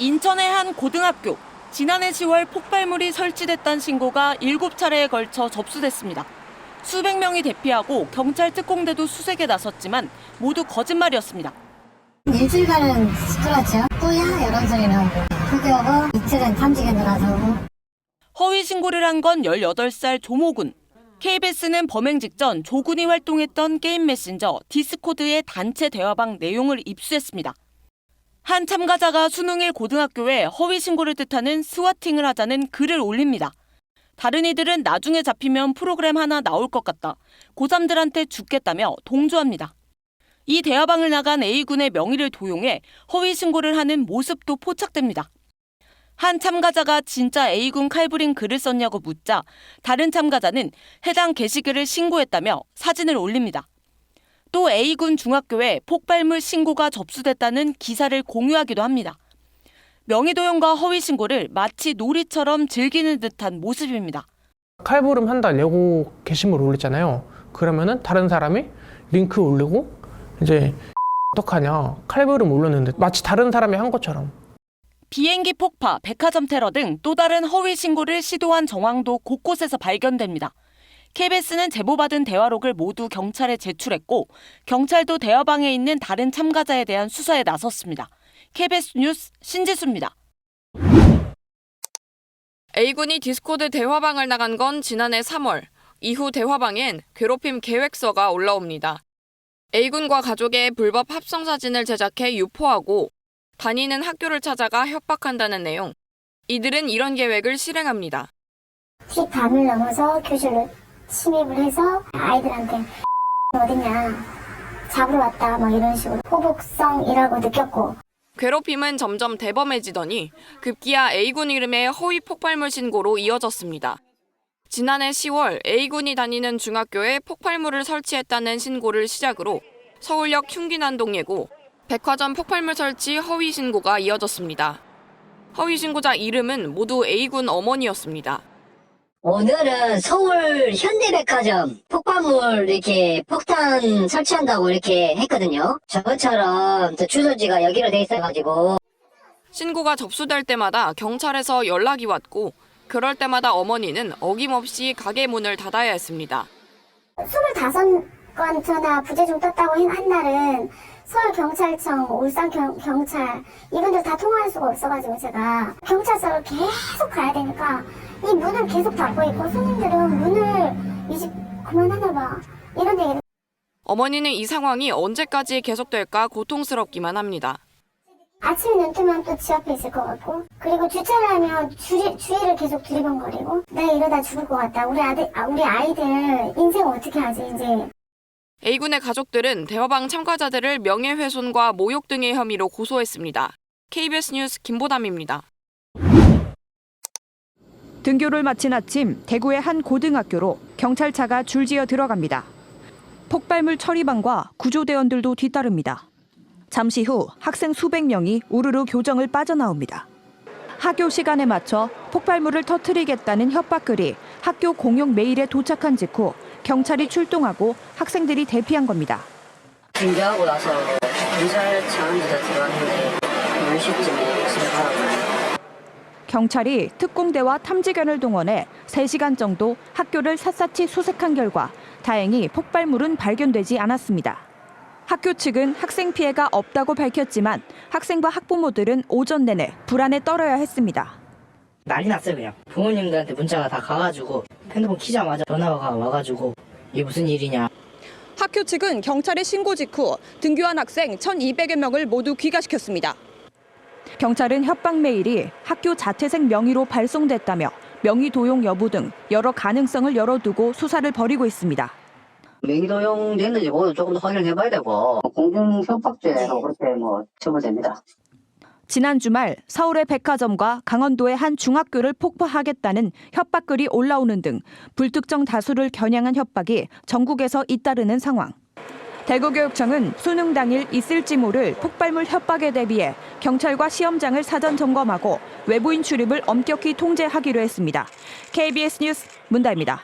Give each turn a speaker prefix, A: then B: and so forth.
A: 인천의 한 고등학교. 지난해 10월 폭발물이 설치됐다는 신고가 7차례에 걸쳐 접수됐습니다. 수백 명이 대피하고 경찰 특공대도 수색에 나섰지만 모두 거짓말이었습니다.
B: 일주일간은 시끄럽죠. 또야 이런 소리 나오고 그게 이틀은 탐지견 들어서고.
A: 허위 신고를 한 건 18살 조모군. KBS는 범행 직전 조군이 활동했던 게임 메신저 디스코드의 단체 대화방 내용을 입수했습니다. 한 참가자가 수능일 고등학교에 허위 신고를 뜻하는 스와팅을 하자는 글을 올립니다. 다른 이들은 나중에 잡히면 프로그램 하나 나올 것 같다. 고3들한테 죽겠다며 동조합니다. 이 대화방을 나간 A군의 명의를 도용해 허위 신고를 하는 모습도 포착됩니다. 한 참가자가 진짜 A군 칼부림 글을 썼냐고 묻자 다른 참가자는 해당 게시글을 신고했다며 사진을 올립니다. 또 A군 중학교에 폭발물 신고가 접수됐다는 기사를 공유하기도 합니다. 명의도용과 허위 신고를 마치 놀이처럼 즐기는 듯한 모습입니다.
C: 칼부림 한 달 예고 게시물 올렸잖아요. 그러면은 다른 사람이 링크 올리고 이제 어떡하냐 칼부림 올렸는데 마치 다른 사람이 한 것처럼.
A: 비행기 폭파, 백화점 테러 등 또 다른 허위 신고를 시도한 정황도 곳곳에서 발견됩니다. KBS는 제보받은 대화록을 모두 경찰에 제출했고 경찰도 대화방에 있는 다른 참가자에 대한 수사에 나섰습니다. KBS 뉴스 신지수입니다.
D: A군이 디스코드 대화방을 나간 건 지난해 3월. 이후 대화방엔 괴롭힘 계획서가 올라옵니다. A군과 가족의 불법 합성 사진을 제작해 유포하고 다니는 학교를 찾아가 협박한다는 내용. 이들은 이런 계획을 실행합니다.
B: 밤을 넘어서 교실로 침입을 해서 아이들한테 어딨냐 잡으러 왔다 막 이런 식으로 호복성이라고 느꼈고.
D: 괴롭힘은 점점 대범해지더니 급기야 A군 이름의 허위 폭발물 신고로 이어졌습니다. 지난해 10월 A군이 다니는 중학교에 폭발물을 설치했다는 신고를 시작으로 서울역 흉기난동 예고, 백화점 폭발물 설치 허위 신고가 이어졌습니다. 허위 신고자 이름은 모두 A군 어머니였습니다.
E: 오늘은 서울 현대백화점 폭발물 이렇게 폭탄 설치한다고 이렇게 했거든요. 저것처럼 주소지가 여기로 돼 있어가지고.
D: 신고가 접수될 때마다 경찰에서 연락이 왔고 그럴 때마다 어머니는 어김없이 가게 문을 닫아야 했습니다.
B: 25건 전화 부재중 떴다고 한 날은 서울경찰청, 울산경찰 이분들 다 통화할 수가 없어가지고 제가 경찰서를 계속 가야 되니까 이 문을 계속 닫고 있고 손님들은 문을 이제 그만하나 봐 이런 얘기를.
D: 어머니는 이 상황이 언제까지 계속될까 고통스럽기만 합니다.
B: 아침에 눈 뜨면 또 집 앞에 있을 것 같고 그리고 주차를 하면 주위를 계속 두리번거리고 내가 이러다 죽을 것 같다. 우리 아이들 인생 어떻게 하지 이제.
D: A군의 가족들은 대화방 참가자들을 명예훼손과 모욕 등의 혐의로 고소했습니다. KBS 뉴스 김보담입니다.
F: 등교를 마친 아침 대구의 한 고등학교로 경찰차가 줄지어 들어갑니다. 폭발물 처리반과 구조대원들도 뒤따릅니다. 잠시 후 학생 수백 명이 우르르 교정을 빠져나옵니다. 학교 시간에 맞춰 폭발물을 터뜨리겠다는 협박글이 학교 공용 메일에 도착한 직후 경찰이 출동하고 학생들이 대피한 겁니다.
E: 등교하고 나서 경찰차 안에 들어왔는데 10시쯤에 시작하더라고요.
F: 경찰이 특공대와 탐지견을 동원해 3시간 정도 학교를 샅샅이 수색한 결과 다행히 폭발물은 발견되지 않았습니다. 학교 측은 학생 피해가 없다고 밝혔지만 학생과 학부모들은 오전 내내 불안에 떨어야 했습니다.
G: 난리 났어요. 그냥 부모님들한테 문자가 다 가가지고 핸드폰 키자마자 전화가 와가지고 이게 무슨 일이냐.
F: 학교 측은 경찰의 신고 직후 등교한 학생 1,200여 명을 모두 귀가시켰습니다. 경찰은 협박 메일이 학교 자퇴생 명의로 발송됐다며 명의 도용 여부 등 여러 가능성을 열어두고 수사를 벌이고 있습니다.
E: 명의 도용됐는지 모두 조금 더 확인해봐야 되고 공중협박죄로 그렇게 처벌됩니다.
F: 지난 주말 서울의 백화점과 강원도의 한 중학교를 폭파하겠다는 협박글이 올라오는 등 불특정 다수를 겨냥한 협박이 전국에서 잇따르는 상황. 대구교육청은 수능 당일 있을지 모를 폭발물 협박에 대비해 경찰과 시험장을 사전 점검하고 외부인 출입을 엄격히 통제하기로 했습니다. KBS 뉴스 문다입니다.